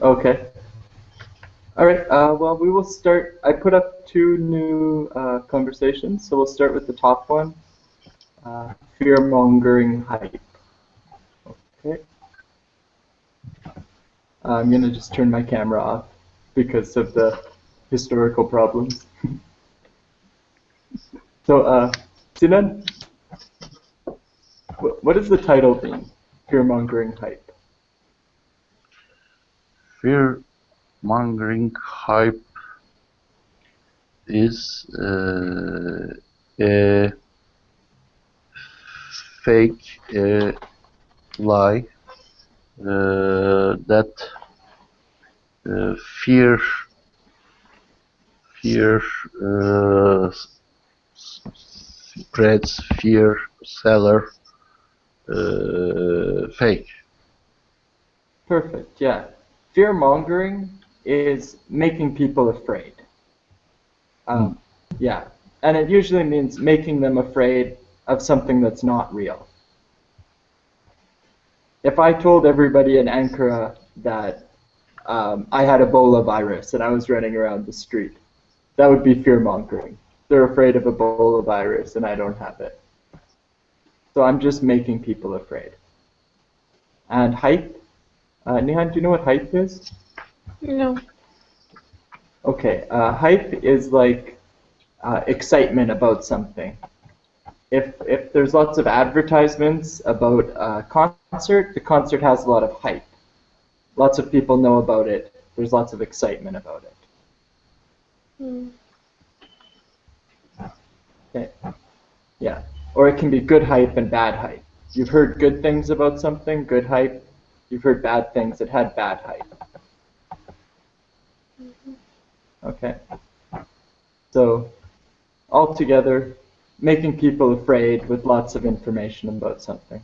Okay. All right. Well, we will start. I put up two new conversations, so we'll start with the top one. Fear-mongering hype. Okay. I'm gonna just turn my camera off because of the historical problems. So, Sinan, what does the title mean? Fear-mongering hype. Fear-mongering hype is a fake lie that fear spreads fear seller fake. Perfect. Yeah. Fear-mongering is making people afraid. Yeah. And it usually means making them afraid of something that's not real. If I told everybody in Ankara that I had Ebola virus and I was running around the street, that would be fear-mongering. They're afraid of Ebola virus and I don't have it. So I'm just making people afraid. And hype? Nihan, do you know what hype is? No. Okay, hype is like excitement about something. If there's lots of advertisements about a concert, the concert has a lot of hype. Lots of people know about it. There's lots of excitement about it. Okay. Yeah. Or it can be good hype and bad hype. You've heard good things about something, good hype. You've heard bad things that had bad hype. Okay. So, altogether, making people afraid with lots of information about something.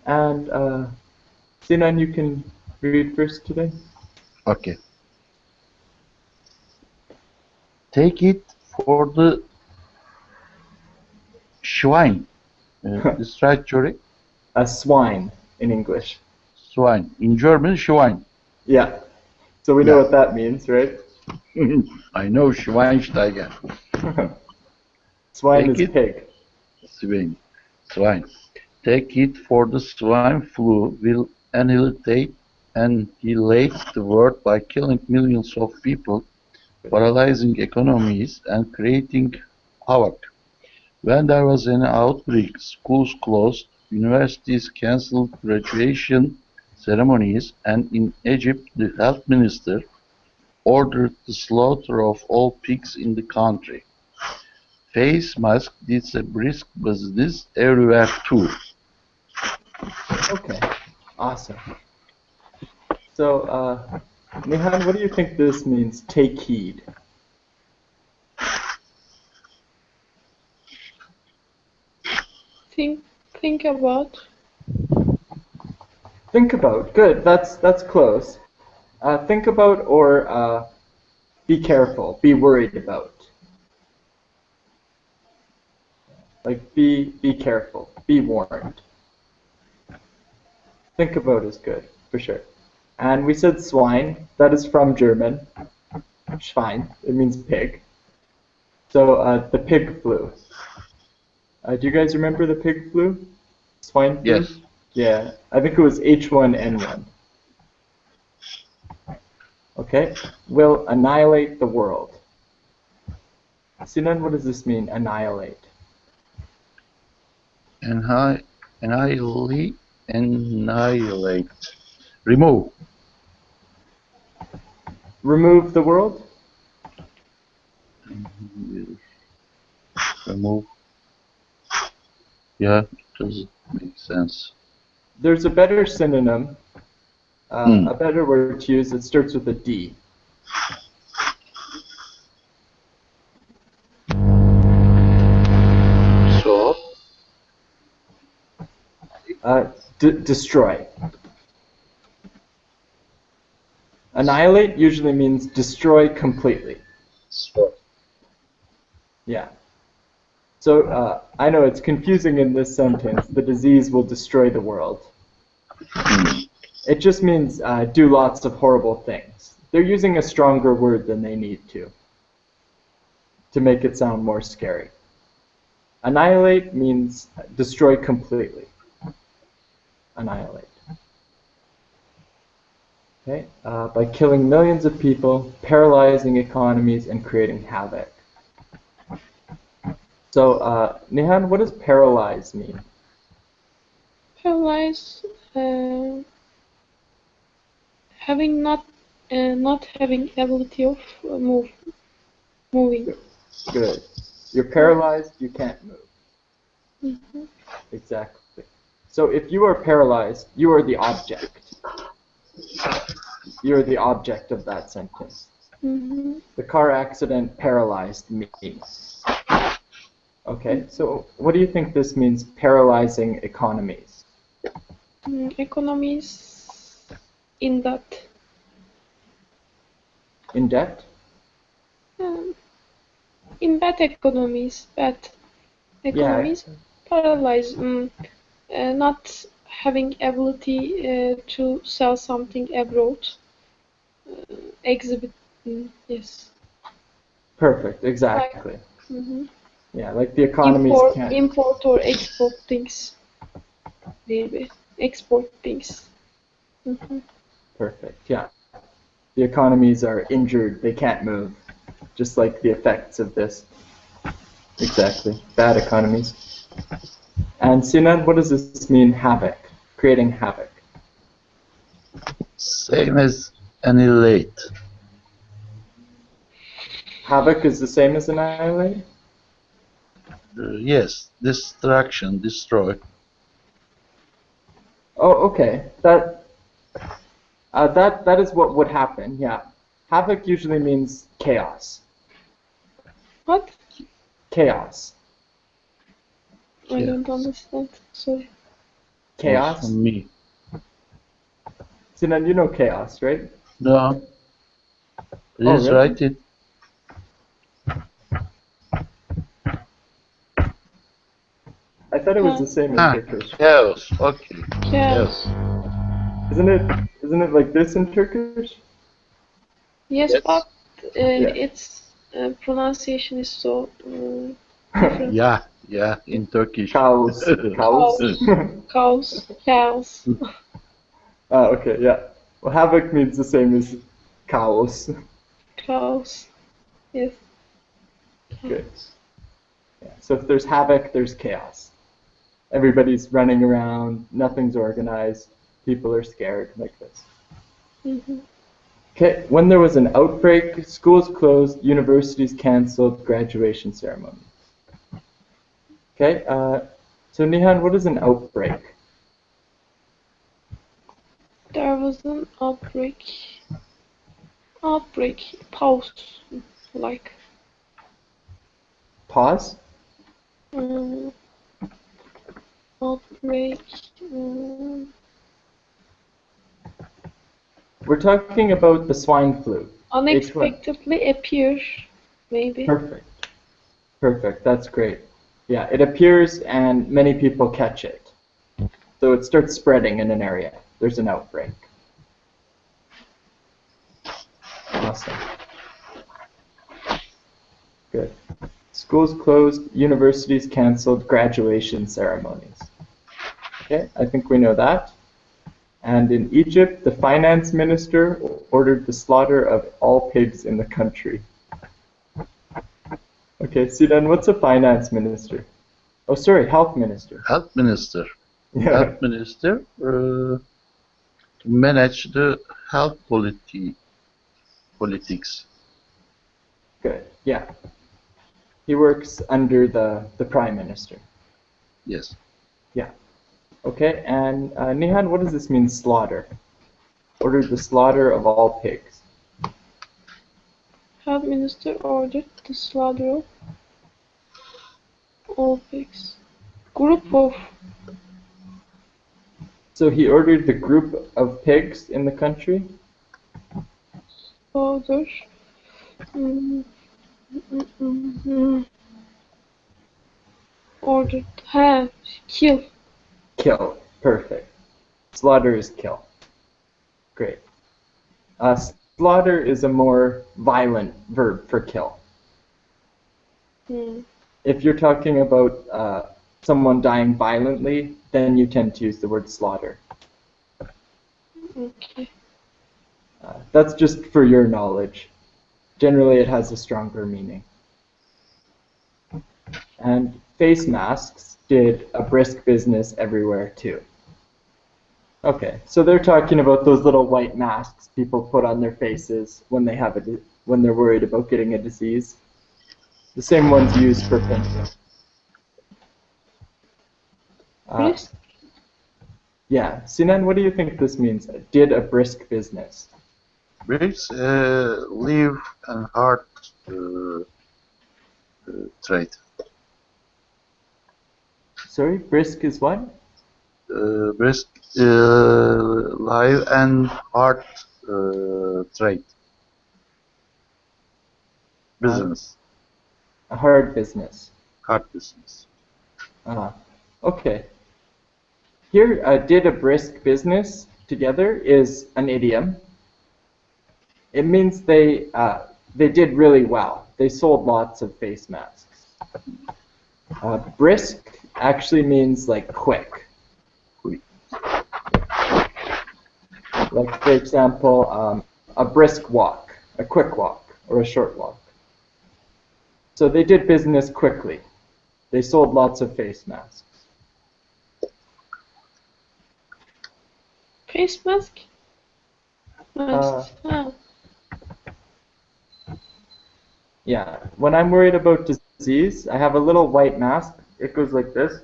And Sinan, you can read first today. Okay. Take it for the swine. Is right, Jory? A swine in English. Swine. In German, Schwein. Yeah. So we know what that means, right? I know Schweinsteiger. Swine Take is it. pig. Swine. Take it for the swine flu will annihilate the world by killing millions of people, paralyzing economies, and creating havoc. When there was an outbreak, schools closed, universities cancelled graduation ceremonies, and in Egypt the health minister ordered the slaughter of all pigs in the country. Face mask did a brisk business everywhere too. Okay. Awesome. So, Nihan, what do you think this means? Take heed. Think about. Think about. Good. That's close. Think about or be careful. Be worried about. Like be careful. Be warned. Think about is good for sure. And we said swine. That is from German. Schwein. It means pig. So the pig flu. Do you guys remember the pig flu? Swine flu? Yes. Yeah, I think it was H1N1. Okay, will annihilate the world. Sinan, what does this mean, annihilate? Annihilate. Remove. Remove the world? Remove. Yeah, it does make sense. There's a better synonym, a better word to use that starts with a D. So? Destroy. Annihilate usually means destroy completely. Yeah. So I know it's confusing in this sentence. The disease will destroy the world. It just means do lots of horrible things. They're using a stronger word than they need to make it sound more scary. Annihilate means destroy completely. Annihilate. Okay, by killing millions of people, paralyzing economies, and creating havoc. So, Nihan, what does paralyze mean? Paralyze, having not having ability of moving. Good. You're paralyzed, you can't move. Mm-hmm. Exactly. So if you are paralyzed, you are the object. You're the object of that sentence. Mm-hmm. The car accident paralyzed me. Okay, so what do you think this means, paralyzing economies? Economies in that. In debt? In bad economies, paralyze. Not having ability to sell something abroad, exhibit. Yes. Perfect, exactly. Mm-hmm. Yeah, like the economies can't. Import or export things. Maybe export things. Mm-hmm. Perfect, yeah. The economies are injured, they can't move. Just like the effects of this. Exactly. Bad economies. And Sinan, what does this mean, havoc? Creating havoc. Same as annihilate. Havoc is the same as annihilate? Yes, destruction, destroy. Oh, okay. That is what would happen, yeah. Havoc usually means chaos. What? Chaos. I don't understand. Sorry. Chaos? Also me. Sinan, you know chaos, right? No. Oh, Please really? write it. I thought it was the same in Ah, Turkish. chaos. Okay. Chaos. Isn't it like this in Turkish? Yes, Yes. but Yeah. its pronunciation is so different. Yeah, in Turkish. Chaos. Chaos? Chaos. Okay, yeah. Well, havoc means the same as chaos. Chaos. Yes. Good. Yeah. So if there's havoc, there's chaos. Everybody's running around, nothing's organized, people are scared, like this. Mm-hmm. Okay, when there was an outbreak, schools closed, universities canceled, graduation ceremony. Okay, so Nihan, what is an outbreak? There was an outbreak. Pause. Like. Pause? Um, outbreak. We're talking about the swine flu. Unexpectedly appear. Maybe. Perfect. Perfect, that's great. Yeah, it appears and many people catch it. So it starts spreading in an area. There's an outbreak. Awesome. Good. Schools closed, universities canceled, graduation ceremonies. Okay, I think we know that. And in Egypt, the finance minister ordered the slaughter of all pigs in the country. Okay, Sinan, what's a finance minister? Oh, sorry, health minister. Health minister. Yeah. Health minister to manage the health politics. Good, yeah. He works under the prime minister. Yes. Yeah. Okay, and Nihan, what does this mean, slaughter? Ordered the slaughter of all pigs. Health minister ordered the slaughter of all pigs. Group of. So he ordered the group of pigs in the country? Slaughter. Ordered. Kill. Kill. Perfect. Slaughter is kill. Great. Slaughter is a more violent verb for kill. Hmm. If you're talking about someone dying violently, then you tend to use the word slaughter. Okay. That's just for your knowledge. Generally, it has a stronger meaning. And face masks did a brisk business everywhere too. Okay, so they're talking about those little white masks people put on their faces when they have when they're worried about getting a disease. The same ones used for painting. Brisk. Yeah, Sinan, what do you think this means? Did a brisk business. Brisk, live and hard trade. Sorry, brisk is what? Brisk, live and hard trade. Business, A hard business. hard business. Okay. Here, did a brisk business together is an idiom. It means they did really well. They sold lots of face masks. Brisk actually means like quick. Like for example, a brisk walk, a quick walk, or a short walk. So they did business quickly. They sold lots of face masks. Face mask? Masks. Yeah, when I'm worried about disease, I have a little white mask. It goes like this.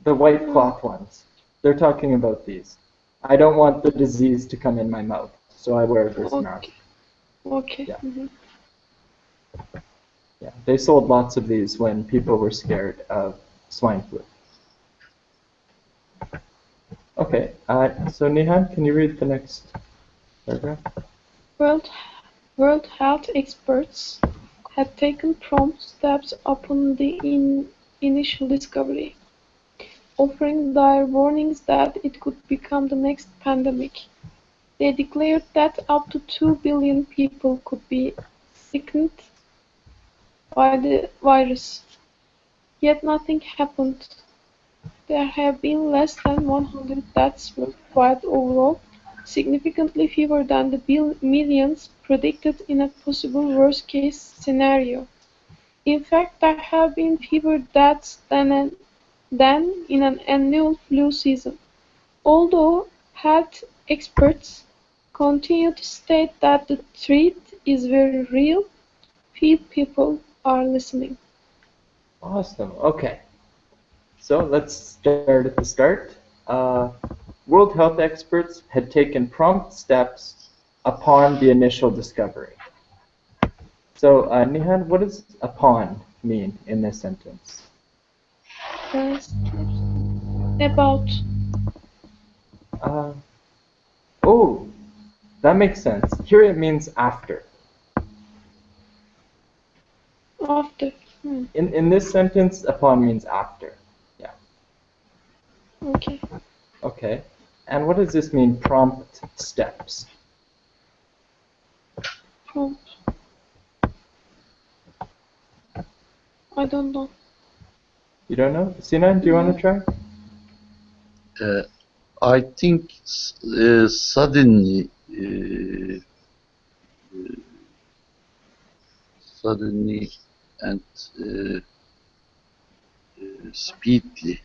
The white cloth ones. They're talking about these. I don't want the disease to come in my mouth, so I wear this mask. Okay. Yeah. Mm-hmm. Yeah, they sold lots of these when people were scared of swine flu. Okay, so Nihan, can you read the next paragraph? World health experts had taken prompt steps upon the initial discovery, offering dire warnings that it could become the next pandemic. They declared that up to 2 billion people could be sickened by the virus. Yet nothing happened. There have been less than 100 deaths worldwide overall, significantly fewer than the millions predicted in a possible worst-case scenario. In fact, there have been fewer deaths than in an annual flu season. Although health experts continue to state that the threat is very real, few people are listening. Awesome, okay. So let's start at the start. World health experts had taken prompt steps upon the initial discovery. So, Nihan, what does upon mean in this sentence? About. Oh, that makes sense. Here it means after. After. In this sentence, upon means after. Yeah. Okay. Okay. And what does this mean, prompt steps? Prompt. I don't know. You don't know? Sinan, do you want to try? I think suddenly and speedily.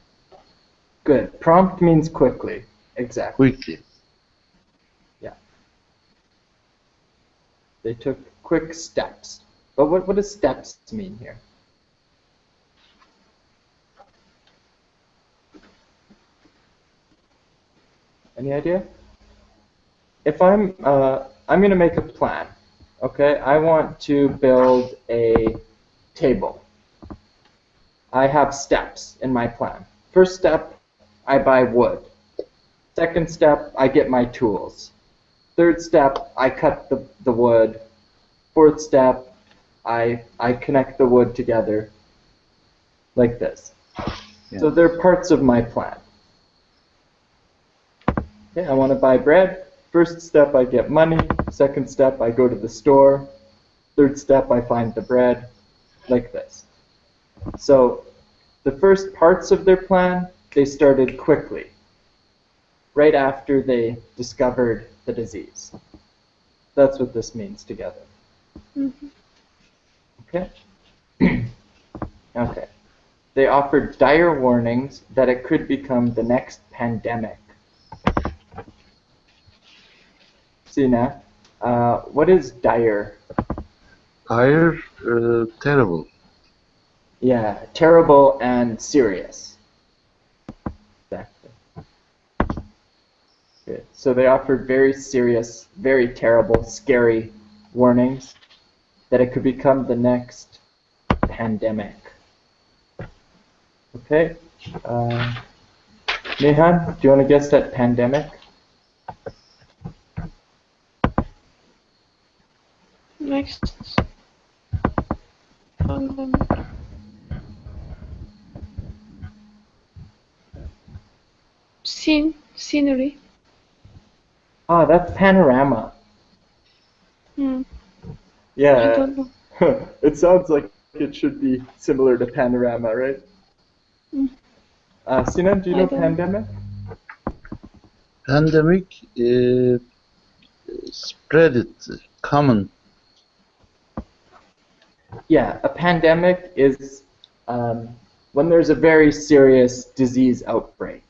Good. Prompt means quickly. Exactly. Quickly. Yeah. They took quick steps. But what does steps mean here? Any idea? If I'm going to make a plan. Okay, I want to build a table. I have steps in my plan. First step, I buy wood. Second step, I get my tools. Third step, I cut the wood. Fourth step, I connect the wood together like this. Yeah. So they're parts of my plan. Okay, I want to buy bread. First step, I get money. Second step, I go to the store. Third step, I find the bread, like this. So the first parts of their plan, they started quickly, right after they discovered the disease. That's what this means together. Mhm. Okay? Okay. They offered dire warnings that it could become the next pandemic. Sina, what is dire? Dire, terrible. Yeah, terrible and serious. Exactly. Good. So they offered very serious, very terrible, scary warnings that it could become the next pandemic. Okay. Nehan, do you want to guess that pandemic? Next. Pandemic. Scenery. Ah, that's panorama. Hmm. I Yeah, don't know. it sounds like it should be similar to panorama, right? Hmm. Sinan, do you I know don't. pandemic? Pandemic, spread it, common. Yeah, a pandemic is when there's a very serious disease outbreak.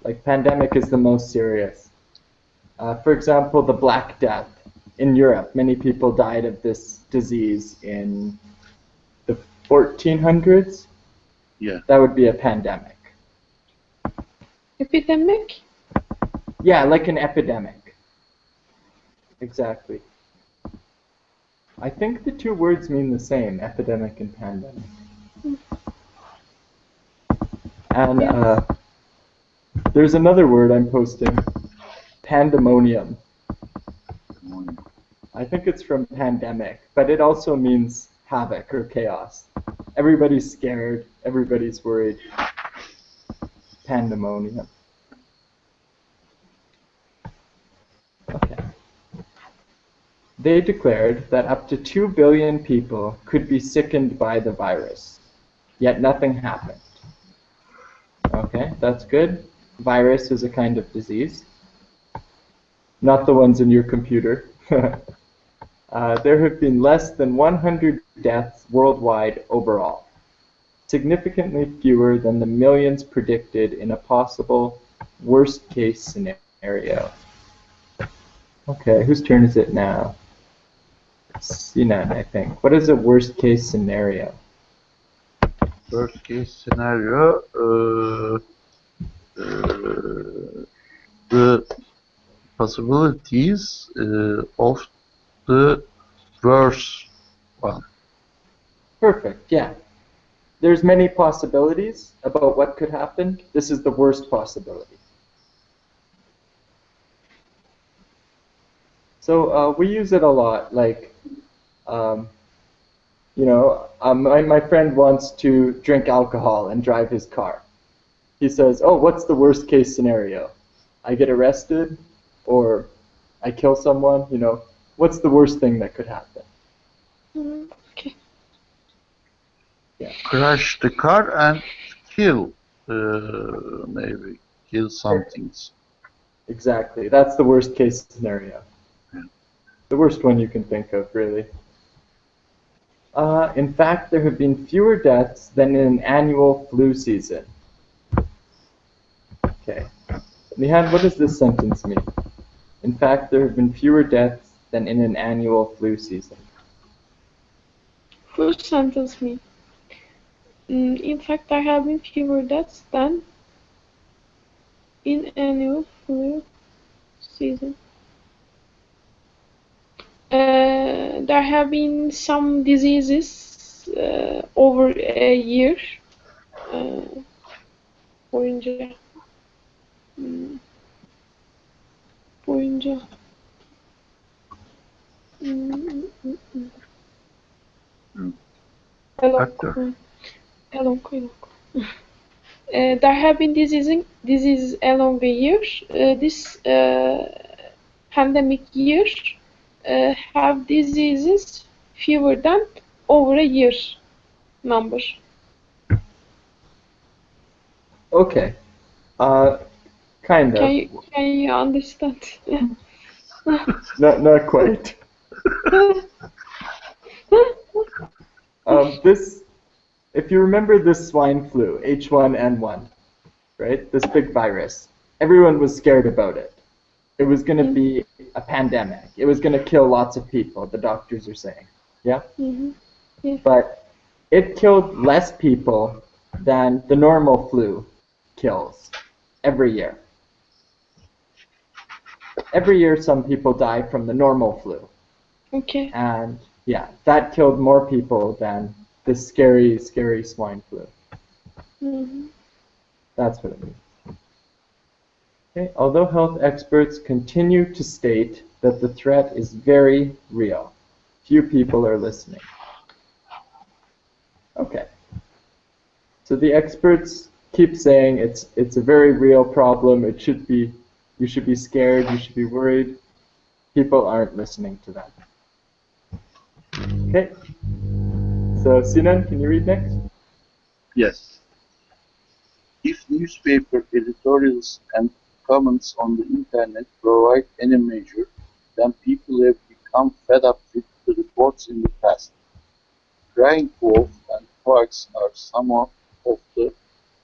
Like pandemic is the most serious. For example, the Black Death in Europe. Many people died of this disease in the 1400s. Yeah. That would be a pandemic. Epidemic? Yeah, like an epidemic. Exactly. I think the two words mean the same, epidemic and pandemic. And Yes. there's another word I'm posting, pandemonium. I think it's from pandemic, but it also means havoc or chaos. Everybody's scared, everybody's worried. Pandemonium. Okay. They declared that up to 2 billion people could be sickened by the virus, yet nothing happened. Okay, that's good. Virus is a kind of disease, not the ones in your computer. There have been less than 100 deaths worldwide overall, significantly fewer than the millions predicted in a possible worst-case scenario. Okay, whose turn is it now? Sinan, I think. What is a worst-case scenario? Worst case scenario, the possibilities of the worst one. Perfect, yeah. There's many possibilities about what could happen. This is the worst possibility. So we use it a lot. Like, um, my friend wants to drink alcohol and drive his car. He says, "Oh, what's the worst case scenario? I get arrested, or I kill someone. What's the worst thing that could happen?" Okay. Yeah, Crash the car and kill, maybe kill something. exactly. That's the worst case scenario. The worst one you can think of, really. In fact, there have been fewer deaths than in an annual flu season. Okay. Nihan, what does this sentence mean? In fact, there have been fewer deaths than in an annual flu season. First sentence me. In fact, there have been fewer deaths than in annual flu season. There have been some diseases over a year boyunca. Hmm, boyunca. Hmm. Elok. Factor. Elok. There have been diseases along the year. This pandemic year have diseases fewer than over a year number. Okay. Kind of. Can you understand? Not quite. If you remember this swine flu, H1N1, right? This big virus. Everyone was scared about it. It was going to be a pandemic. It was going to kill lots of people, the doctors are saying. Yeah? Mm-hmm. Yeah. But it killed less people than the normal flu kills every year. Every year some people die from the normal flu. Okay. And yeah, that killed more people than the scary, scary swine flu. Mm-hmm. That's what it means. Okay. Although health experts continue to state that the threat is very real, few people are listening. Okay. So the experts keep saying it's a very real problem. You should be scared. You should be worried. People aren't listening to them. Okay. So Sinan, can you read next? Yes. If newspaper editorials and comments on the internet provide any measure, then people have become fed up with the reports in the past. Crying wolf and hoax are some of the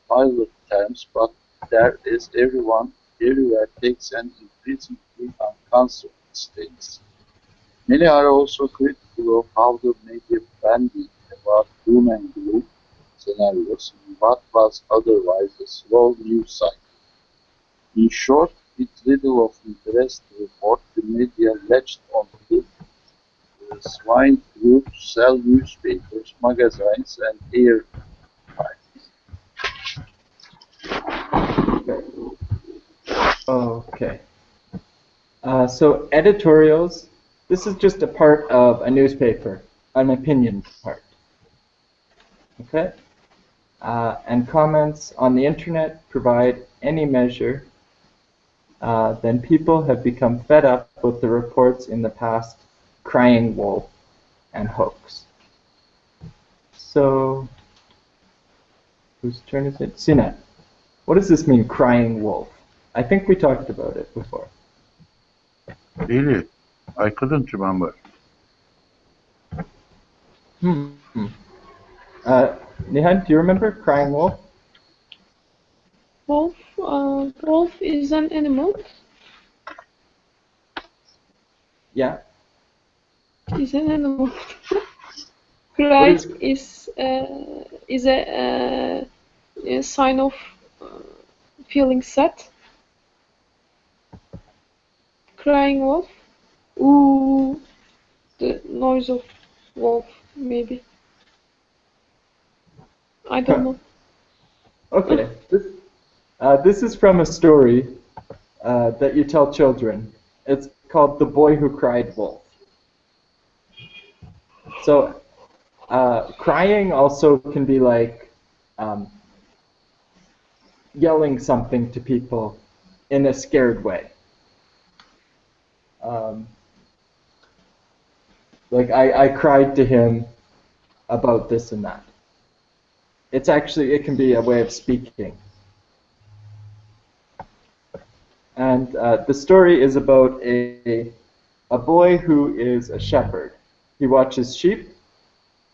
pilot terms, but there is everywhere takes an increasingly unconscious stance. Many are also critical of how the media bandied about doom and gloom scenarios in what was otherwise a slow news cycle. In short, with little of interest to report, the media latched onto the swine flu to sell newspapers, magazines, and airtime. Okay. So editorials, this is just a part of a newspaper, an opinion part. Okay? And comments on the internet provide any measure, then people have become fed up with the reports in the past, crying wolf and hoax. So, whose turn is it? Sinan. What does this mean, crying wolf? I think we talked about it before. Really? I couldn't remember. Nihan, do you remember crying wolf? Wolf is an animal. Yeah. Is an animal. Cry is a sign of feeling sad. Crying wolf. Ooh, the noise of wolf, maybe. I don't know. Okay. This is from a story that you tell children. It's called The Boy Who Cried Wolf. So, crying also can be like yelling something to people in a scared way. Like I cried to him about this and that. It can be a way of speaking. And the story is about a boy who is a shepherd. He watches sheep,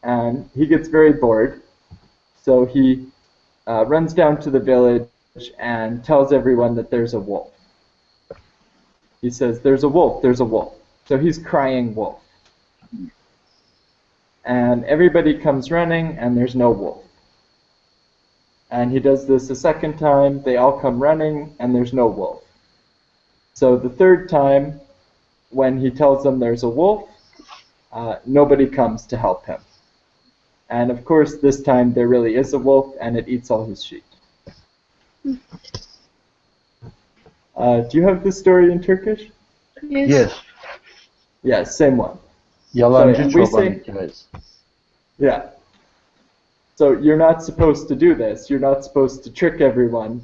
and he gets very bored. So he runs down to the village and tells everyone that there's a wolf. He says, "There's a wolf, there's a wolf." So he's crying wolf. And everybody comes running, and there's no wolf. And he does this a second time. They all come running, and there's no wolf. So the third time, when he tells them there's a wolf, nobody comes to help him. And of course, this time there really is a wolf, and it eats all his sheep. Do you have this story in Turkish? Yes. Yeah, same one. Yalancı So, and we çoban say- hikayesi. Yeah. So you're not supposed to do this. You're not supposed to trick everyone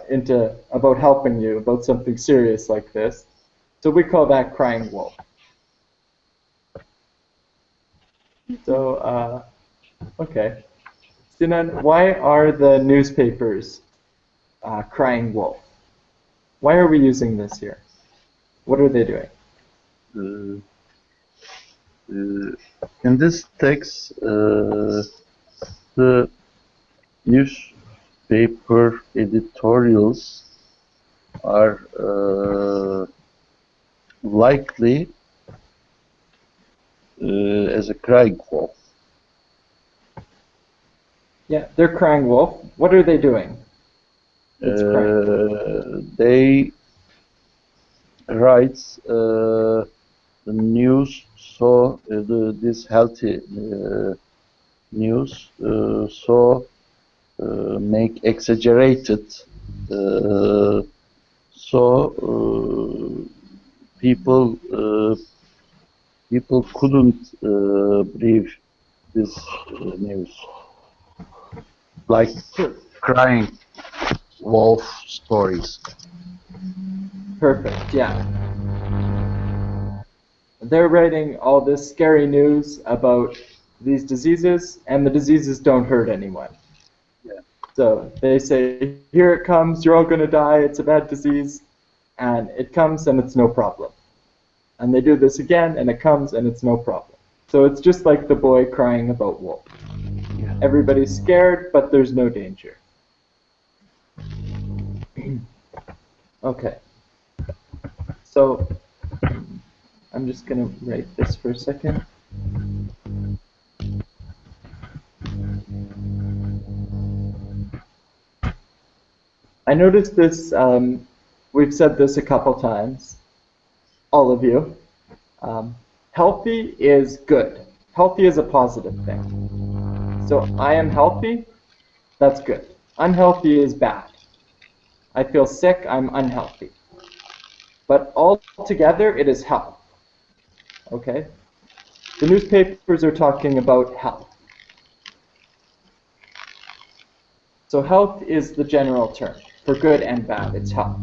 into about helping you about something serious like this. So we call that crying wolf. So, okay. Sinan, why are the newspapers crying wolf? Why are we using this here? What are they doing? In this text, the newspaper editorials are likely as a crying wolf. Yeah, they're crying wolf. What are they doing? It's crying. They write the news, so this healthy news, so make exaggerated, so people couldn't believe this news, like crying wolf stories. Perfect, yeah. They're writing all this scary news about these diseases, and the diseases don't hurt anyone. Yeah. So they say, here it comes, you're all going to die, it's a bad disease, and it comes and it's no problem. And they do this again, and it comes and it's no problem. So it's just like the boy crying about wolf. Yeah. Everybody's scared, but there's no danger. Okay. So I'm just going to write this for a second. I noticed this, we've said this a couple times, all of you. Healthy is good. Healthy is a positive thing. So I am healthy, that's good. Unhealthy is bad. I feel sick, I'm unhealthy. But altogether, it is health. Okay? The newspapers are talking about health. So health is the general term. For good and bad, it's health.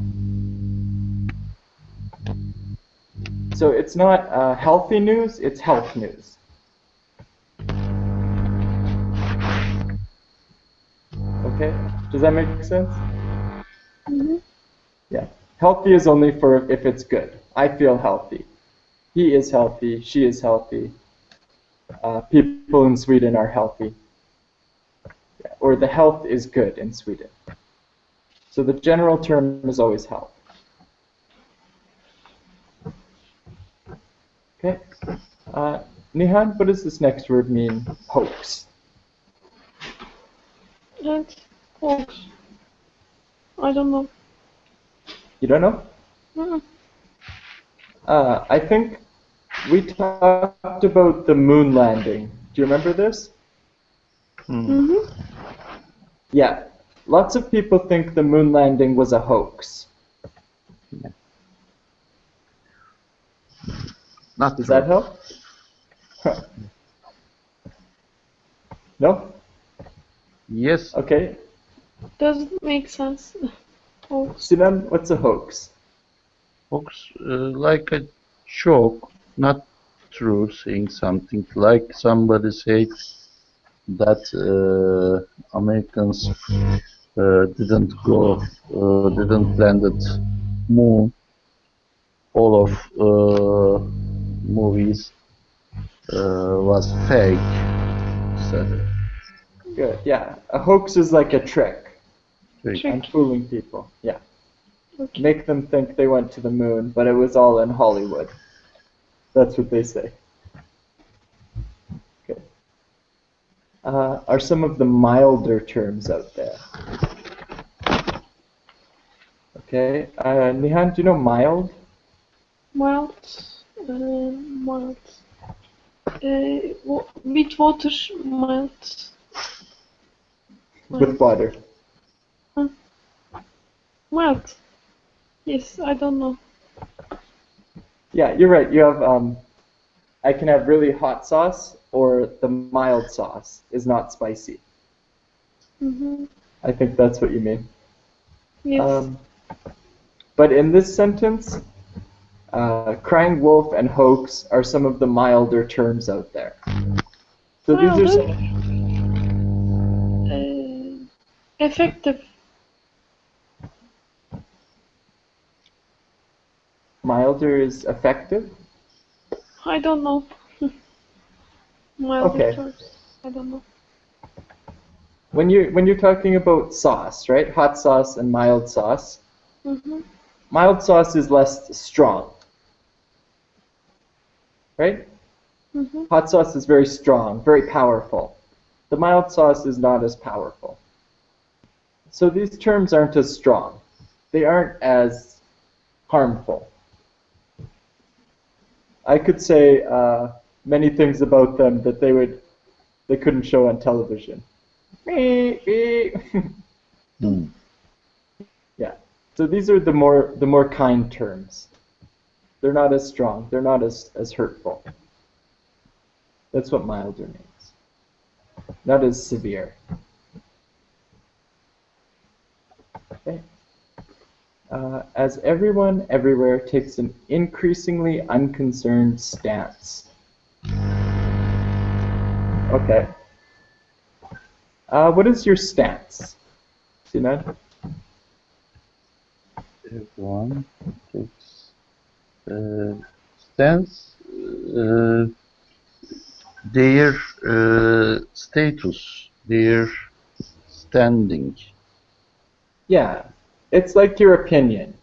So it's not healthy news, it's health news. Okay? Does that make sense? Mm-hmm. Yeah. Healthy is only for if it's good. I feel healthy. He is healthy. She is healthy. People in Sweden are healthy. Yeah. Or the health is good in Sweden. So the general term is always health. Okay. Nihan, what does this next word mean? Hoax. And hoax. I don't know. You don't know? Mm-mm. I think we talked about the moon landing. Do you remember this? Mm-hmm. Yeah. Lots of people think the moon landing was a hoax. Not Does true. that help? No? Yes, Okay. Doesn't make sense. Hoax. Sinan, what's a hoax? hoax, like a joke, not true, saying something like somebody said that Americans didn't landed moon. All of movies was fake. So, Good. Yeah. A hoax is like a trick. fake. I'm fooling people. Yeah. Okay. Make them think they went to the moon, but it was all in Hollywood. That's what they say. Okay. Are some of the milder terms out there? Okay. Nihan, do you know mild? Mild. Mild. With water. Mild. With water. Mild. Yes, I don't know. Yeah, you're right. You have I can have really hot sauce, or the mild sauce is not spicy. Mm-hmm. I think that's what you mean. Yes. But in this sentence, crying wolf and hoax are some of the milder terms out there. So these are Milder. some. Effective. Milder is effective? I don't know. Milder Okay. terms. I don't know. When you're talking about sauce, right? Hot sauce and mild sauce. Mm-hmm. Mild sauce is less strong. Right? Mm-hmm. Hot sauce is very strong, very powerful. The mild sauce is not as powerful. So these terms aren't as strong. They aren't as harmful. I could say many things about them that they couldn't show on television. Hmm. Yeah. So these are the more kind terms. They're not as strong. They're not as hurtful. That's what milder means. Not as severe. Okay. As everyone everywhere takes an increasingly unconcerned stance. Okay. What is your stance, Sinan? Everyone takes stance their status, their standing. Yeah. It's like your opinion.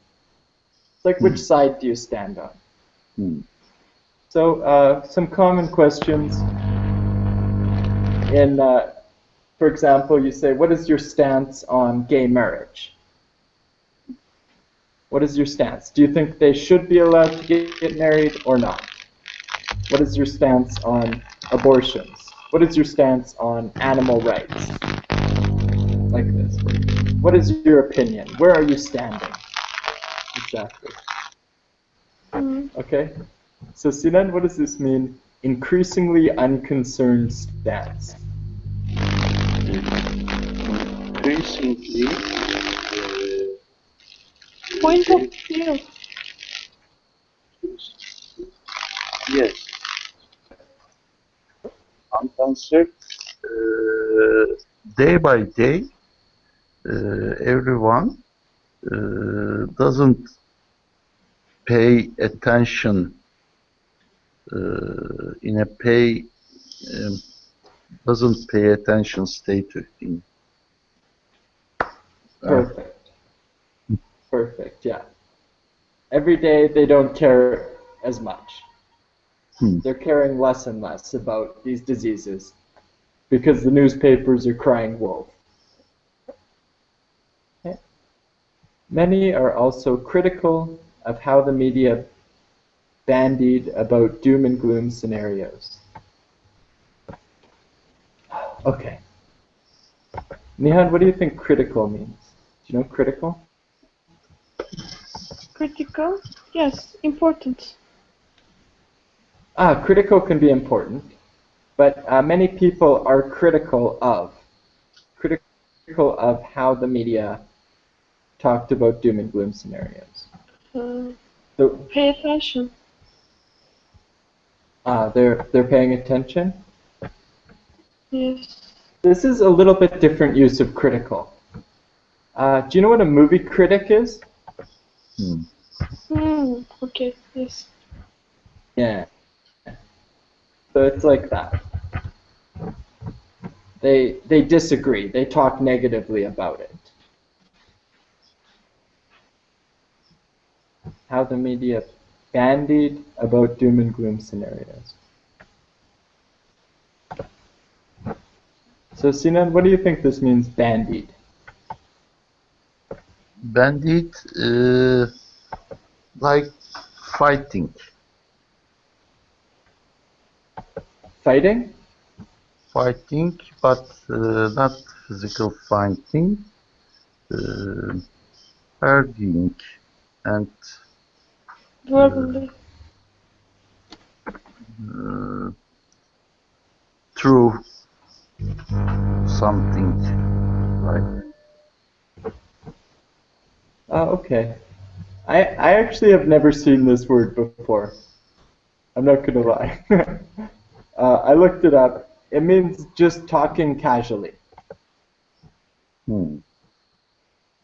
It's like which Hmm. side do you stand on? Hmm. So some common questions for example, you say, what is your stance on gay marriage? What is your stance? Do you think they should be allowed to get married or not? What is your stance on abortions? What is your stance on animal rights? Like this. What is your opinion? Where are you standing? Exactly. Okay? So Sinan, what does this mean? Increasingly unconcerned stance. Increasingly, Point of view. yes, unconcerned. Day by day, everyone doesn't pay attention in a pay um, doesn't pay attention state in Perfect. Perfect, yeah. Every day they don't care as much. They're caring less and less about these diseases because the newspapers are crying wolf. Okay. Many are also critical of how the media bandied about doom and gloom scenarios. Okay. Nihan, what do you think critical means? Do you know critical? Critical. Yes. Important. Critical can be important, but many people are critical of how the media talked about doom and gloom scenarios. So, Pay attention. they're paying attention. Yes. This is a little bit different use of critical. Do you know what a movie critic is? Okay. Yes. Yeah. So it's like that. They disagree. They talk negatively about it. How the media bandied about doom and gloom scenarios. So Sinan, what do you think this means, bandied? bandit like fighting, Fighting? but not physical fighting, uh, arguing and Verbally. uh, through something, right? Okay. I actually have never seen this word before. I'm not gonna lie. I looked it up. It means just talking casually. Hmm.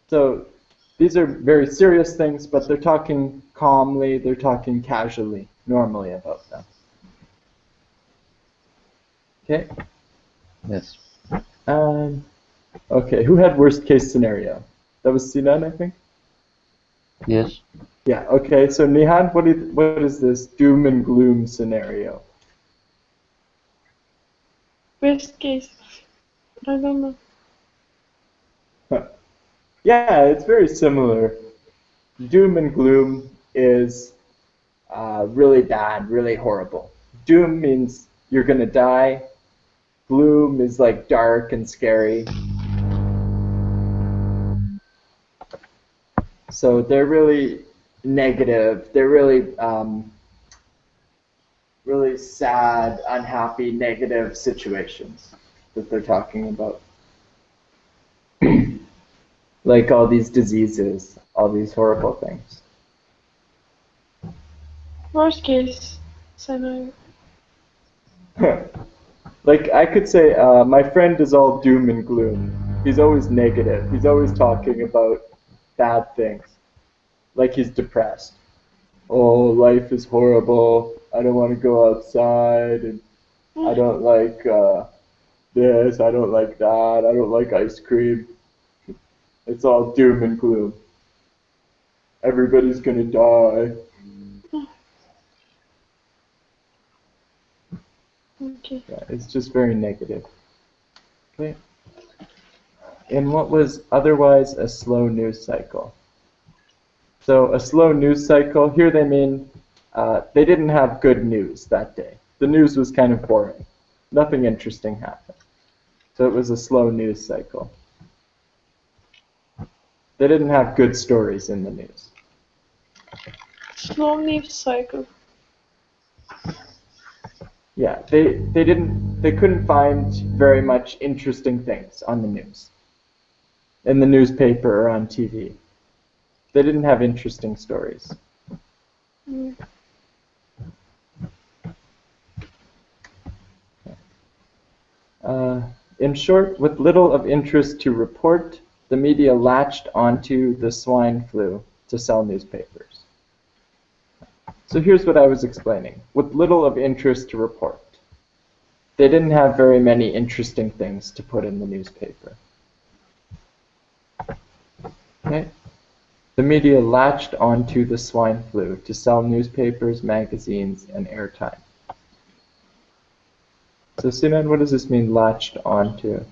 So these are very serious things, but they're talking calmly, they're talking casually, normally about them. Okay. Yes. Okay, who had worst case scenario? That was Sinan, I think? Yes. Yeah, okay, so Nihan, what is this doom and gloom scenario? Worst case. I don't know. Huh. Yeah, it's very similar. Doom and gloom is really bad, really horrible. Doom means you're gonna die. Gloom is like dark and scary. So they're really negative. They're really sad, unhappy, negative situations that they're talking about. Like all these diseases, all these horrible things. Worst case scenario. Like I could say, my friend is all doom and gloom. He's always negative. He's always talking about bad things. Like he's depressed. Oh, life is horrible. I don't want to go outside, and I don't like this. I don't like that. I don't like ice cream. It's all doom and gloom. Everybody's gonna die. Okay. Yeah, it's just very negative. Okay. In what was otherwise a slow news cycle. So a slow news cycle, here they mean they didn't have good news that day. The news was kind of boring. Nothing interesting happened. So it was a slow news cycle. They didn't have good stories in the news. Slow news cycle. Yeah, they couldn't find very much interesting things on the news. In the newspaper or on TV. They didn't have interesting stories. Mm. In short, with little of interest to report, the media latched onto the swine flu to sell newspapers. So here's what I was explaining. With little of interest to report. They didn't have very many interesting things to put in the newspaper. Okay? The media latched onto the swine flu to sell newspapers, magazines, and airtime. So Sinan, what does this mean, latched onto?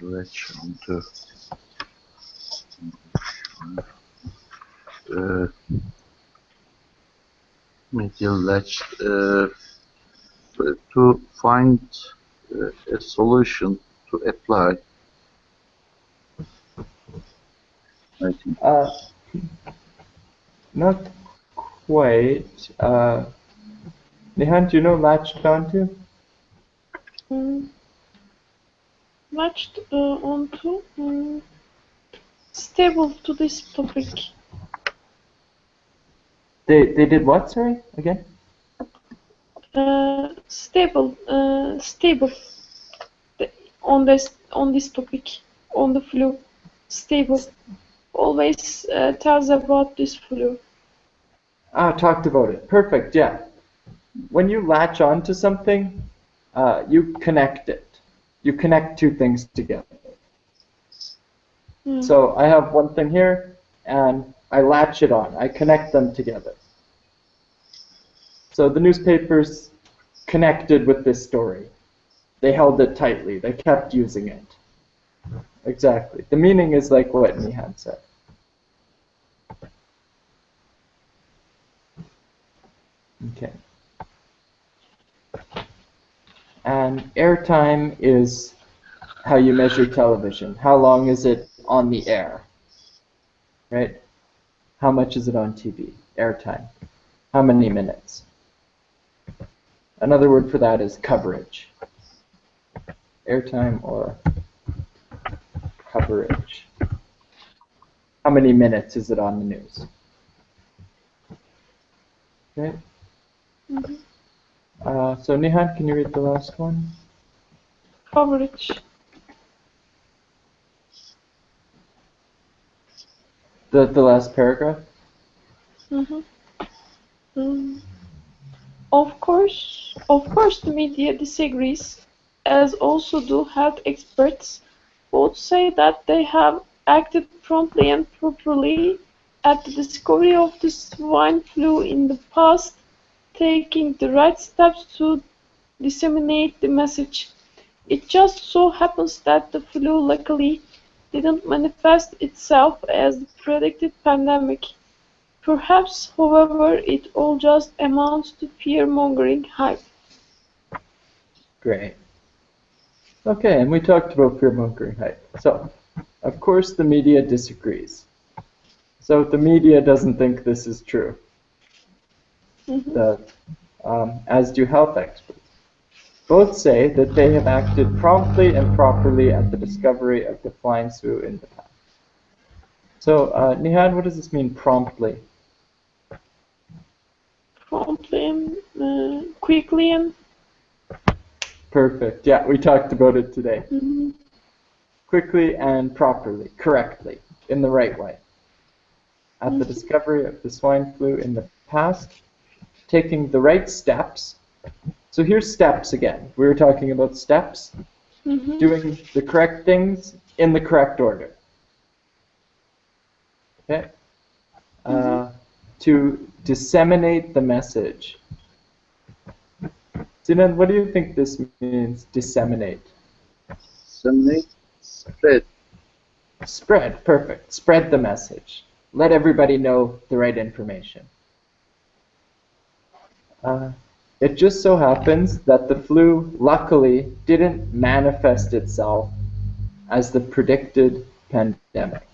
Latch onto. Uh, media latched to find a solution to apply. I think. Not quite. Nihan, do you know latched onto? Mm. Latched onto. Stable to this topic. They did what, sorry, again? Stable. Stable. On this topic. On the flu. Stable. Always tells about this flu. Talked about it. Perfect, yeah. When you latch onto something, you connect it. You connect two things together. Mm. So I have one thing here, and I latch it on. I connect them together. So the newspapers connected with this story. They held it tightly. They kept using it. Exactly. The meaning is like what Nihan said. Okay. And airtime is how you measure television. How long is it on the air? Right? How much is it on TV? Airtime. How many minutes? Another word for that is coverage. Airtime or coverage. How many minutes is it on the news? Okay. So Nihan, can you read the last one? Coverage. The last paragraph? Of course, the media disagrees, as also do health experts. Both say that they have acted promptly and properly at the discovery of the swine flu in the past, taking the right steps to disseminate the message. It just so happens that the flu luckily didn't manifest itself as the predicted pandemic. Perhaps, however, it all just amounts to fear-mongering hype. Great. Okay, and we talked about fear-mongering hype. So, of course the media disagrees. So the media doesn't think this is true. As do health experts. Both say that they have acted promptly and properly at the discovery of the swine flu in the past. So, Nihan, what does this mean, promptly? Promptly, quickly, and Perfect. Yeah, we talked about it today. Quickly and properly, correctly, in the right way. At the discovery of the swine flu in the past, taking the right steps. So here's steps again. We were talking about steps. Doing the correct things in the correct order. Okay? To disseminate the message. Sinan, what do you think this means, disseminate? Disseminate, spread. Spread, perfect. Spread the message. Let everybody know the right information. It just so happens that the flu, luckily, didn't manifest itself as the predicted pandemic.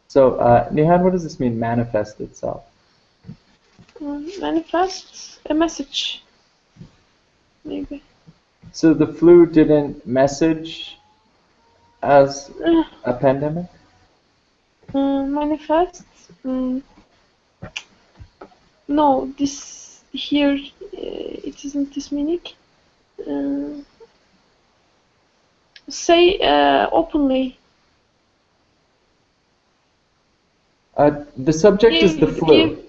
So, Nihan, what does this mean, manifest itself? Manifest a message, maybe. So the flu didn't message as a pandemic? Manifest? No, this here, it isn't this meaning. Say openly. The subject is the flu.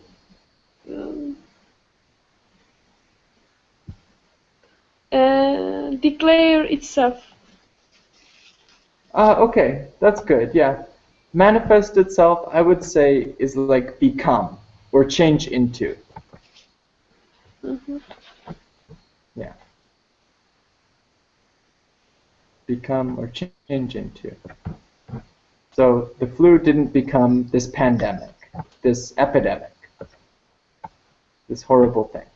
Declare itself. Okay, that's good, yeah. Manifest itself, I would say, is like become or change into. Yeah. Become or change into. So the flu didn't become this pandemic, this epidemic, this horrible thing.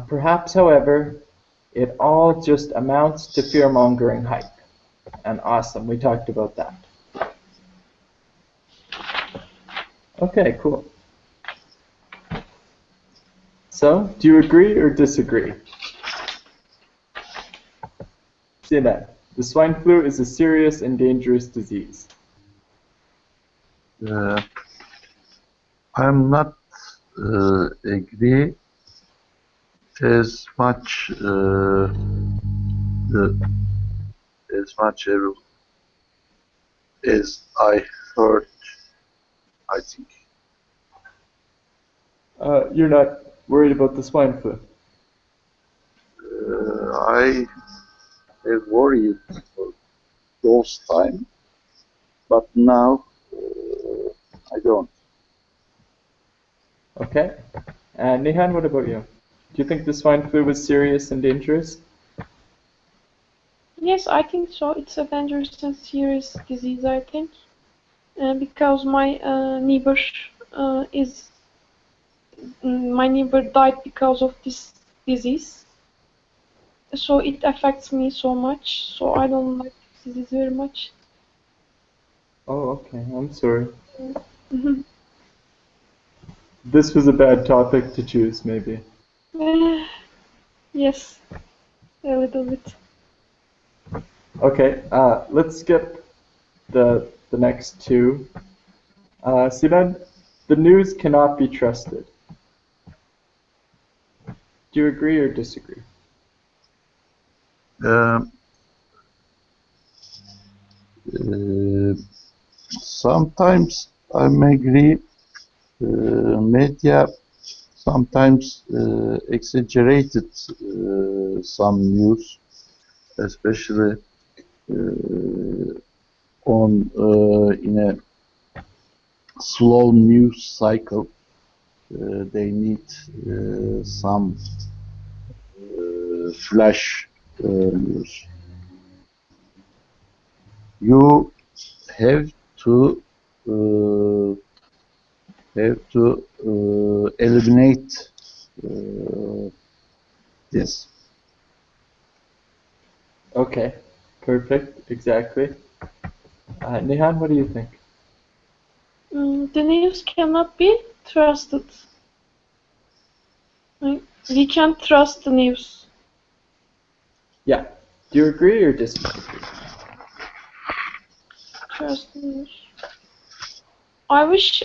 Perhaps, however, it all just amounts to fear-mongering hype. And awesome, we talked about that. Okay, cool. So, do you agree or disagree? Sinan, the swine flu is a serious and dangerous disease. I'm not agree as much as I heard. I think. You're not worried about the swine flu? I have worried for those time, but now I don't. Okay. And Nihan, what about you? Do you think the swine flu was serious and dangerous? Yes, I think so. It's a dangerous and serious disease, I think. Because my neighbor my neighbor died because of this disease. So it affects me so much. So I don't like this disease very much. Oh, okay. I'm sorry. This was a bad topic to choose, maybe. Yes, a little bit. Okay, let's skip the next two. Sinan, the news cannot be trusted. Do you agree or disagree? Um, Sometimes I may agree. Media sometimes exaggerated some news, especially on in a slow news cycle. They need some flash news. You have to uh, eliminate uh, this. Okay, perfect, exactly. Nihan, what do you think? The news cannot be trusted. We can't trust the news. Yeah, do you agree or disagree? Trust the news. I wish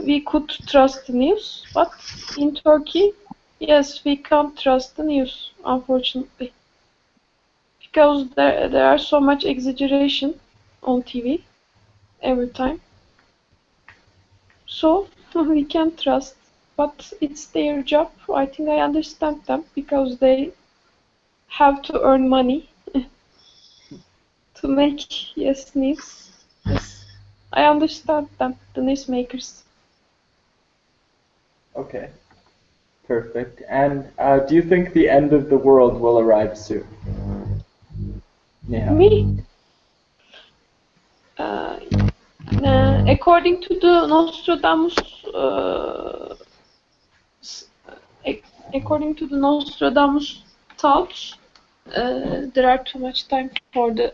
we could trust the news, but in Turkey, yes, we can't trust the news, unfortunately, because there are so much exaggeration on TV every time. So we can't trust, but it's their job. I think I understand them because they have to earn money to make yes news. Yes, I understand them, the newsmakers. Okay, perfect. And do you think the end of the world will arrive soon? Nihan. Me, uh, according to the Nostradamus, according to the Nostradamus thoughts, there are too much time for the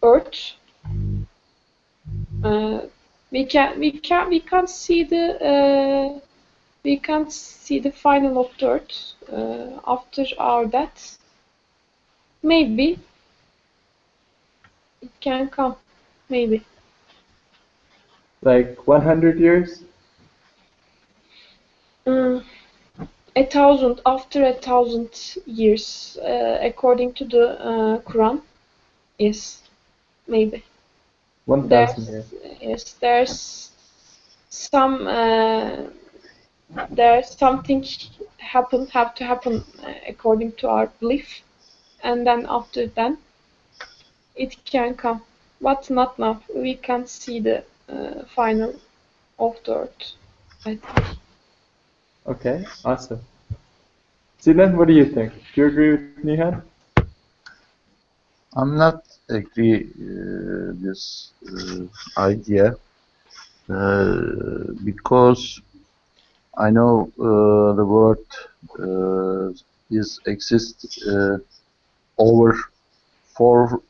Earth. Uh, we can't see the final of the Earth after our death. Maybe it can come. Maybe. Like 100 years? Mm, 1,000 after 1,000 years, according to the Quran. Yes, maybe. 1,000 years. There's some there's something have to happen according to our belief, and then after that it can come, but not now. We can't see the final of the Earth, I think. Okay, awesome. Sinan, what do you think? Do you agree with Nihan? I'm not agree this idea because I know the world is exist over 4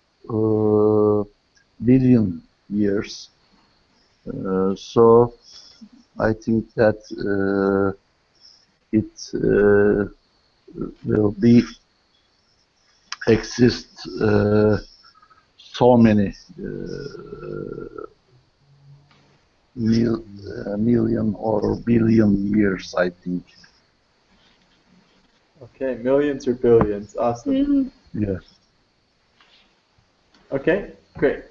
billion years. So I think that it will be exist so many million or billion years, I think. Okay, millions or billions. Awesome. Mhm. Yeah. Okay, great.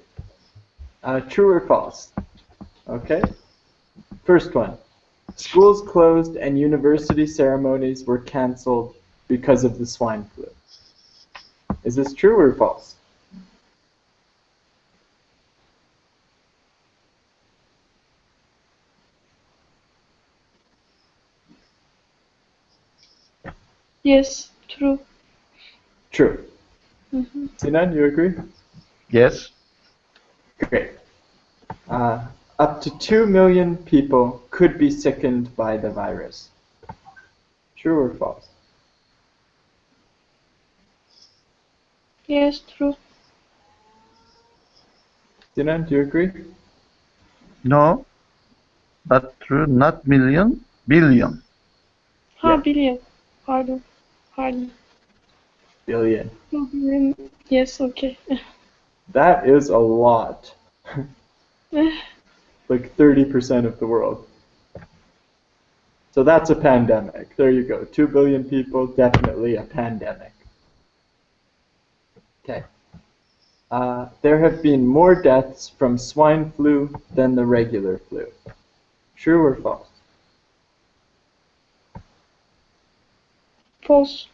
True or false? Okay. First one. Schools closed and university ceremonies were cancelled because of the swine flu. Is this true or false? Yes, true. True. Mhm. Sinan, you agree? Yes. Great. Up to 2 million people could be sickened by the virus. True or false? Yes, true. Sinan, do you agree? No. Not true, not million, billion. Ha, Yeah. billion. Pardon. Pardon. Billion. Yes, okay. That is a lot. Like 30% of the world. So that's a pandemic. There you go. 2 billion people, definitely a pandemic. Okay. There have been more deaths from swine flu than the regular flu. True or false? False.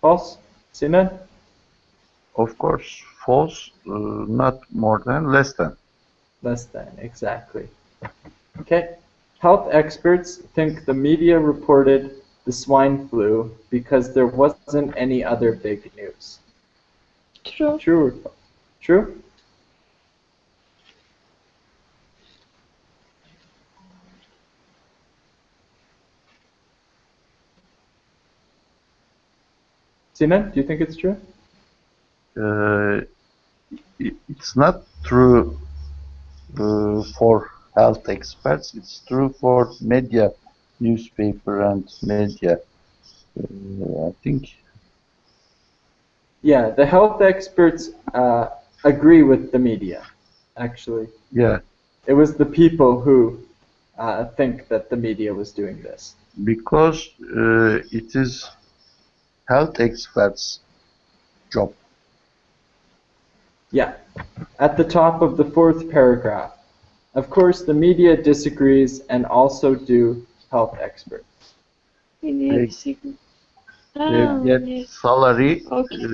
False? Sinan? Of course, false, not more than, less than. Less than, exactly. Okay. Health experts think the media reported the swine flu because there wasn't any other big news. True. True or false? True? Sinan, do you think it's true? Uh, it's not true for health experts, it's true for media, newspaper and media. I think, Yeah, the health experts agree with the media, actually. yeah, It was the people who think that the media was doing this. because it is health experts' job. Yeah, at the top of the fourth paragraph. Of course, the media disagrees, and also do health experts. Media They, disagree. they Ah, get yes. salary Okay.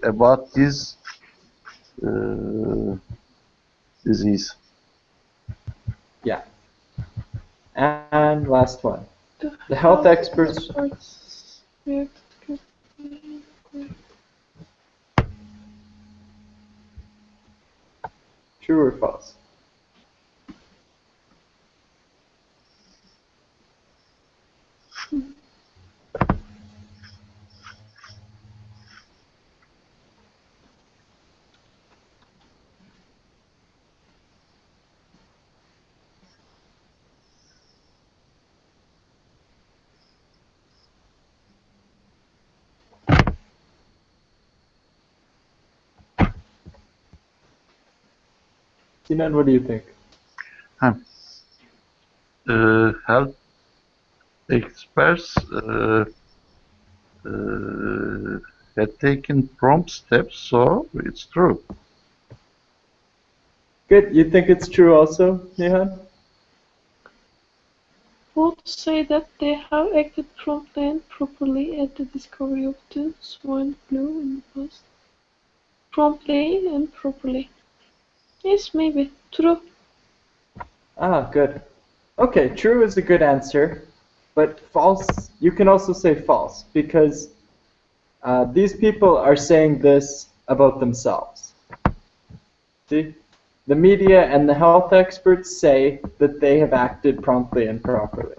about this uh, disease. Yeah. And last one. The The health health experts. experts reacted quickly. True or false? Sinan, what do you think? Health experts had taken prompt steps, so it's true. Good. You think it's true also, Nihan? Both say that they have acted promptly and properly at the discovery of the swine flu in the past. Promptly and properly. Yes, maybe. True. Ah, good. Okay, true is a good answer, but false, you can also say false, because these people are saying this about themselves. See? The media and the health experts say that they have acted promptly and properly.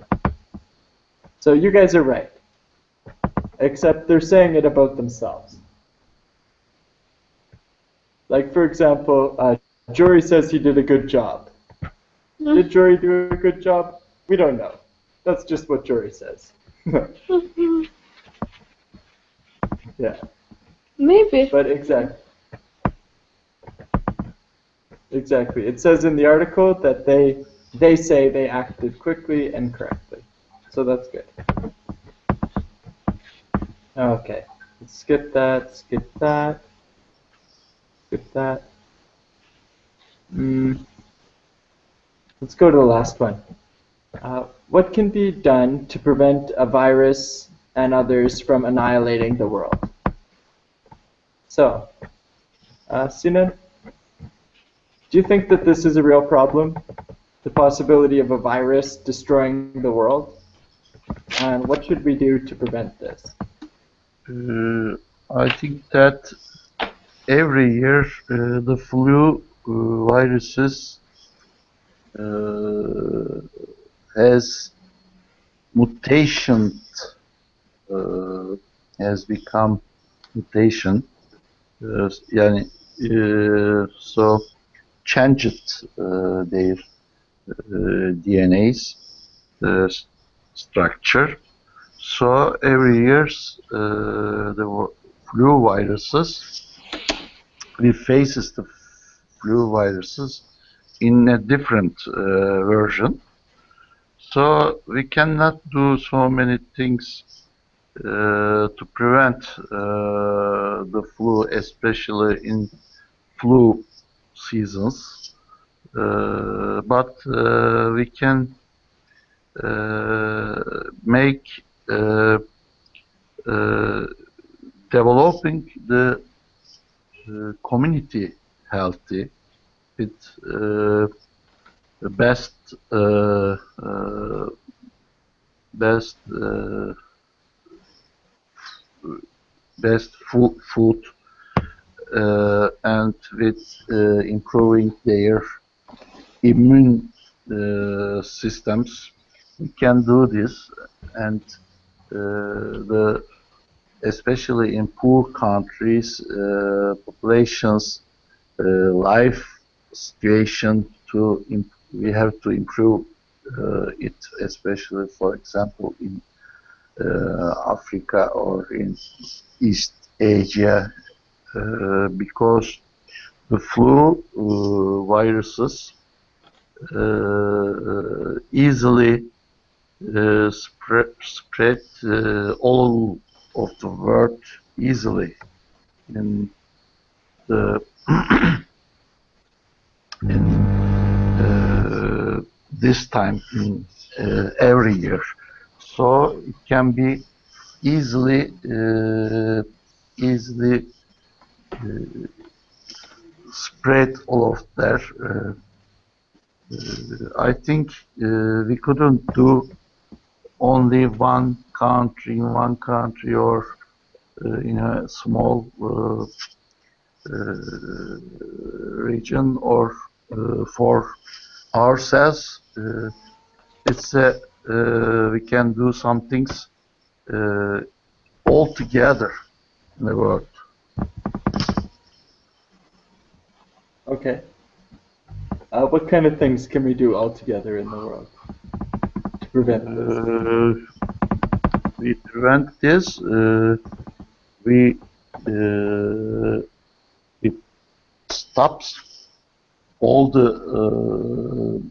So you guys are right, except they're saying it about themselves. Like, for example, Jory says he did a good job. Did Jory do a good job? We don't know. That's just what Jory says. Yeah. Maybe. But exactly. It says in the article that they say they acted quickly and correctly. So that's good. Okay. Let's skip that, skip that, skip that. Let's go to the last one. What can be done to prevent a virus and others from annihilating the world? So, Sinan, do you think that this is a real problem? The possibility of a virus destroying the world? And what should we do to prevent this? I think that every year the flu viruses has mutation, uh, has become mutation. Yani so changed their DNA's structure. So every year the flu viruses, we faces the flu viruses in a different version. So we cannot do so many things to prevent the flu, especially in flu seasons. But we can make developing the community healthy with the best best best food and with improving their immune systems. We can do this, and the especially in poor countries, populations life situation we have to improve it, especially for example in Africa or in East Asia, because the flu viruses easily spread all of the world easily in the in this time in every year, so it can be easily spread all of there. I think we couldn't do only one country in one country or in a small region or for ourselves. It's we can do some things all together in the world. Okay. What kind of things can we do all together in the world to prevent this? We prevent this. We stops all the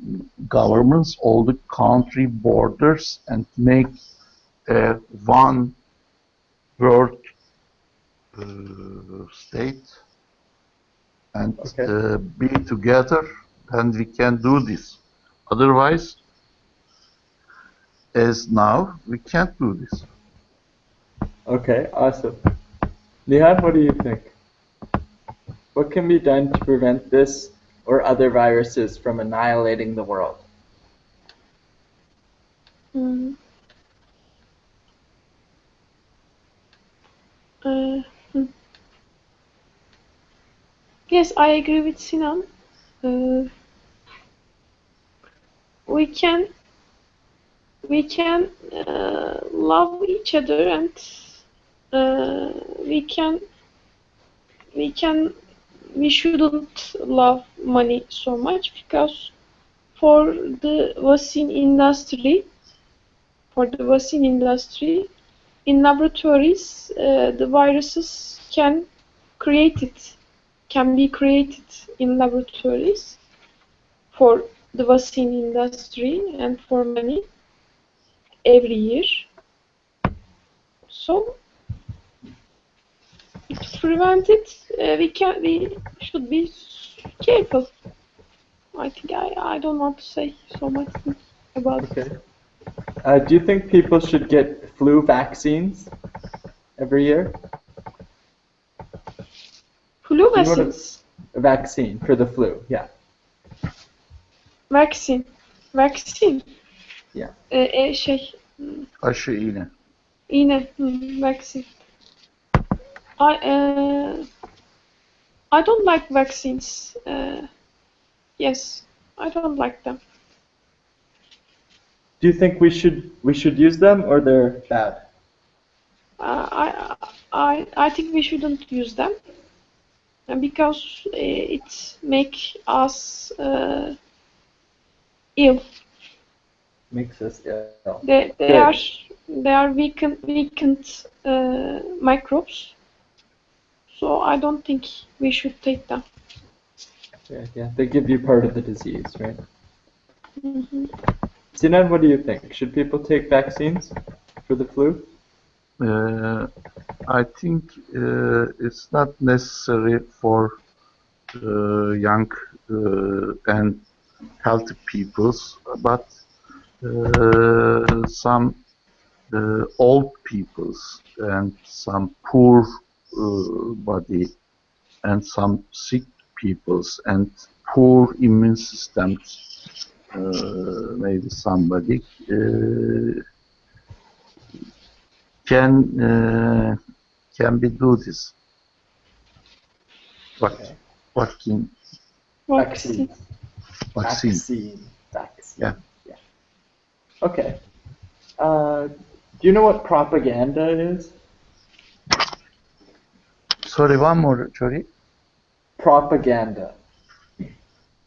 governments, all the country borders, and make one world state and be together, and we can do this. Otherwise, as now, we can't do this. Okay, awesome. Nihan, what do you think? What can be done to prevent this or other viruses from annihilating the world? Yes, I agree with Sinan. We can love each other, and we shouldn't love money so much, because for the vaccine industry, in laboratories, the viruses can be created in laboratories for the vaccine industry and for money every year. So to prevent it, we should be careful. I think I don't want to say so much about it. Do you think people should get flu vaccines every year? Flu vaccines? A vaccine for the flu, yeah. Vaccine. Yeah. Aşı iğne. Vaccine. I don't like vaccines. Yes, I don't like them. Do you think we should use them, or they're bad? I think we shouldn't use them, because it make us ill. Makes us ill. They Good. are weakened microbes. So I don't think we should take them. Yeah. They give you part of the disease, right? Hmm. Sinan, what do you think? Should people take vaccines for the flu? I think it's not necessary for young and healthy peoples, but some old peoples and some poor body and some sick peoples and poor immune systems, maybe somebody can can be do this. Okay. Vaccine, Vaccine. vaccine. Vaccine. Yeah. Yeah. Okay. Do you know what propaganda is? Sorry, one more. Sorry. Propaganda.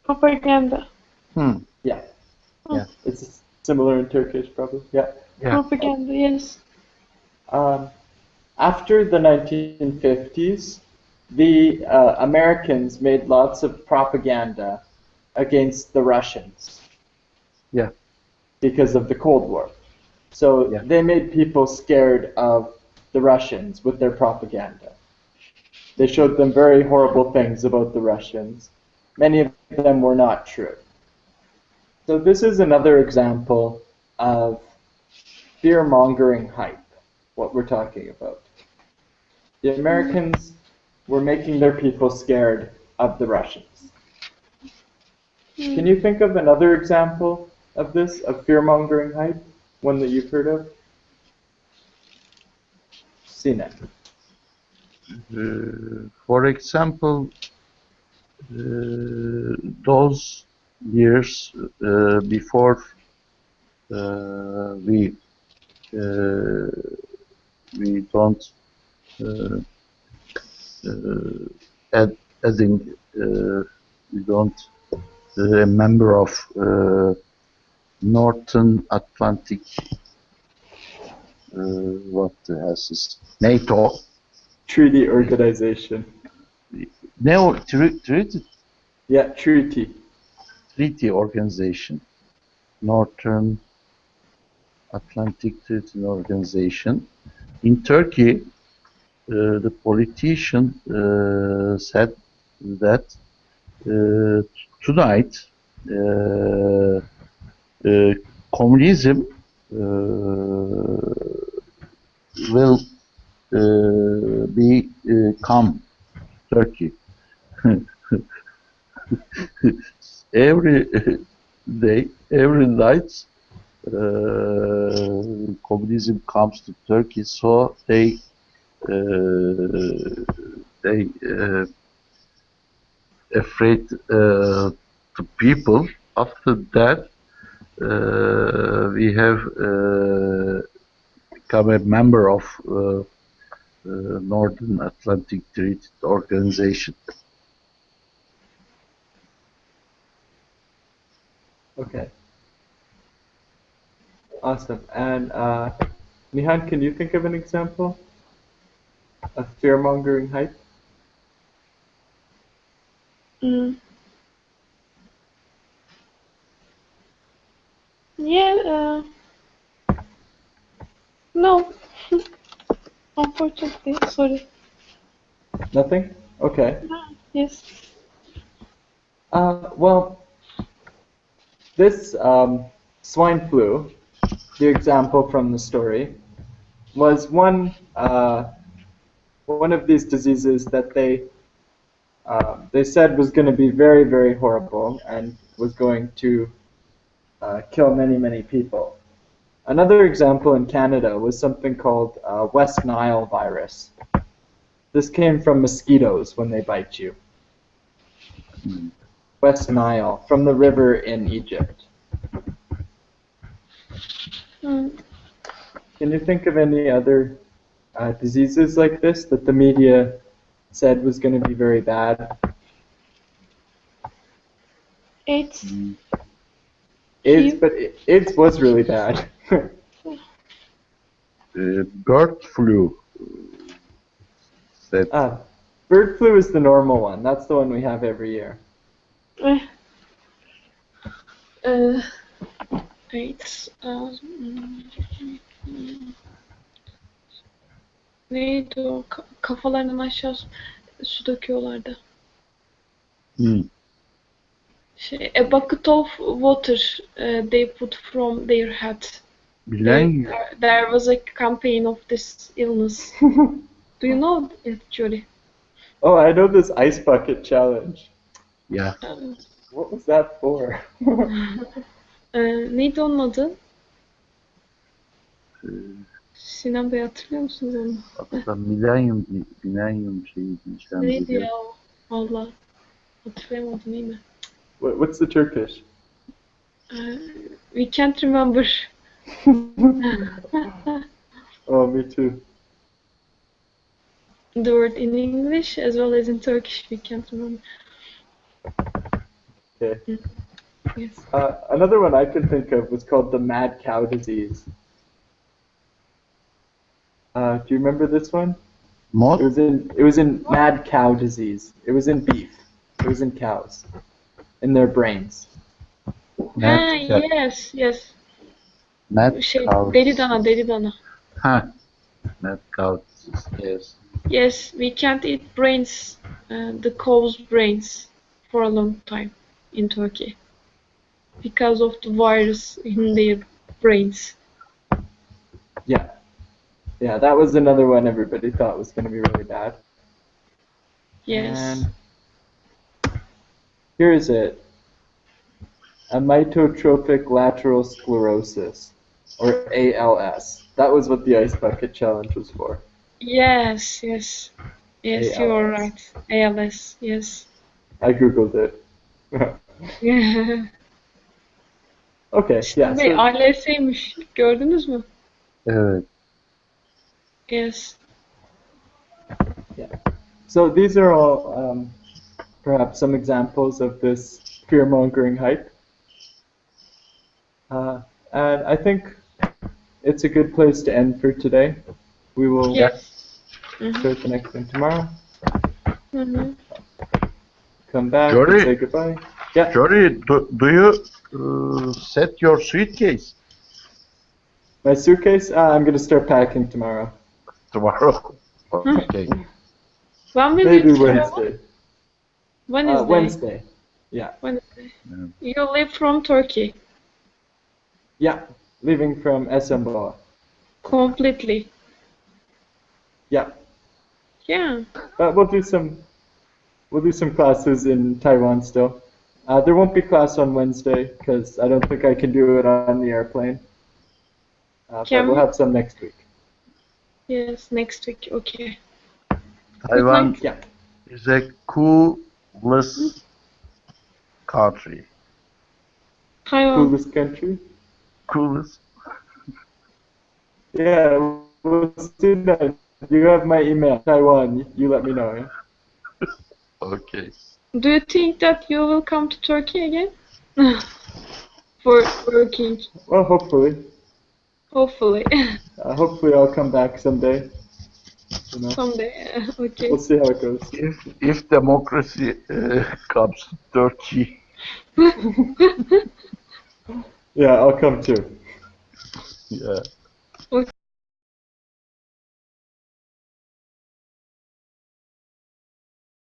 Propaganda. Yeah. Yeah. It's similar in Turkish, probably. Yeah. Yeah. Propaganda, yes. After the 1950s, the Americans made lots of propaganda against the Russians Yeah. because of the Cold War. So Yeah. they made people scared of the Russians with their propaganda. They showed them very horrible things about the Russians. Many of them were not true. So this is another example of fear-mongering hype, what we're talking about. The Americans were making their people scared of the Russians. Can you think of another example of this, of fear-mongering hype? One that you've heard of? CNET. For example, those years before we don't adding we don't a member of Northern Atlantic what has this NATO. Treaty Organization. No, treaty Yeah, treaty. Organization, Northern Atlantic Treaty Organization. In Turkey, the politician said that tonight communism will be come Turkey. Every day, every night, communism comes to Turkey, so they afraid to people. After that, we have become a member of Northern Atlantic Treaty Organization. Okay. Awesome. And Nihan, can you think of an example of fear-mongering hype? Yeah, no. Unfortunately, sorry. Nothing? Okay. Yes. Well, this swine flu, the example from the story, was one of these diseases that they said was going to be very, very horrible and was going to kill many, many people. Another example in Canada was something called West Nile virus. This came from mosquitoes when they bite you. West Nile, from the river in Egypt. Can you think of any other diseases like this that the media said was going to be very bad? AIDS. AIDS, but AIDS was really bad. Bird flu. That Bird flu is the normal one. That's the one we have every year. AIDS. Neydi o? Kafalarından aşağı su döküyorlardı. A bucket of water they put from their head. Bilen There was a campaign of this illness. Do you know it, Jody? Oh, I know this ice bucket challenge. ya What was that for? Neydi onun adı? Sinan Bey hatırlıyor musunuz onu? hatta milenyum şeyi diyeceğim. Neydi ya o? Valla hatırlayamadım, iyi mi? What's the Turkish? We can't remember. Oh, me too. The word in English as well as in Turkish, we can't remember. Okay. Yes. Another one I could think of was called the mad cow disease. Do you remember this one? Mod It was in mad cow disease. It was in beef. It was in cows, in their brains. Yes. mad cow. Deli dana. Ha. Mad cow. Yes. Yes, we can't eat brains, the cow's brains, for a long time in Turkey because of the virus in their brains. Yeah, that was another one everybody thought was going to be really bad. Yes. And here is it. Amyotrophic lateral sclerosis, or ALS. That was what the ice bucket challenge was for. Yes, you are ALS. right. ALS, yes. I googled it. Okay, yeah. Bey, So, ALS'ymiş. Gördünüz mü? Evet. Yes. so these are all perhaps some examples of this fear-mongering hype. And I think it's a good place to end for today. We will Yes. start the next one tomorrow. Mhm. Come back Jory. and say goodbye. Yeah. Jory, do you set your suitcase My suitcase? I'm going to start packing tomorrow. tomorrow? Okay. When will Maybe you travel? Wednesday. Wednesday. Wednesday. Yeah. Wednesday. Yeah. You live from Turkey Yeah. Leaving from Esenboğa. completely. Yeah. Yeah. But we'll do some classes in Taiwan still. There won't be class on Wednesday because I don't think I can do it on the airplane. But Can we'll we? have some next week. Yes, next week. Okay. Taiwan Yeah. is a coolest country. Taiwan. Coolest country. Coolest. Yeah, we'll see that. You have my email, Taiwan. You let me know. Yeah? Okay. Do you think that you will come to Turkey again? For working, Well, hopefully. hopefully. Hopefully I'll come back someday. You know, Someday. Okay. we'll see how it goes. If democracy comes to Turkey, Yeah, I'll come too. yeah.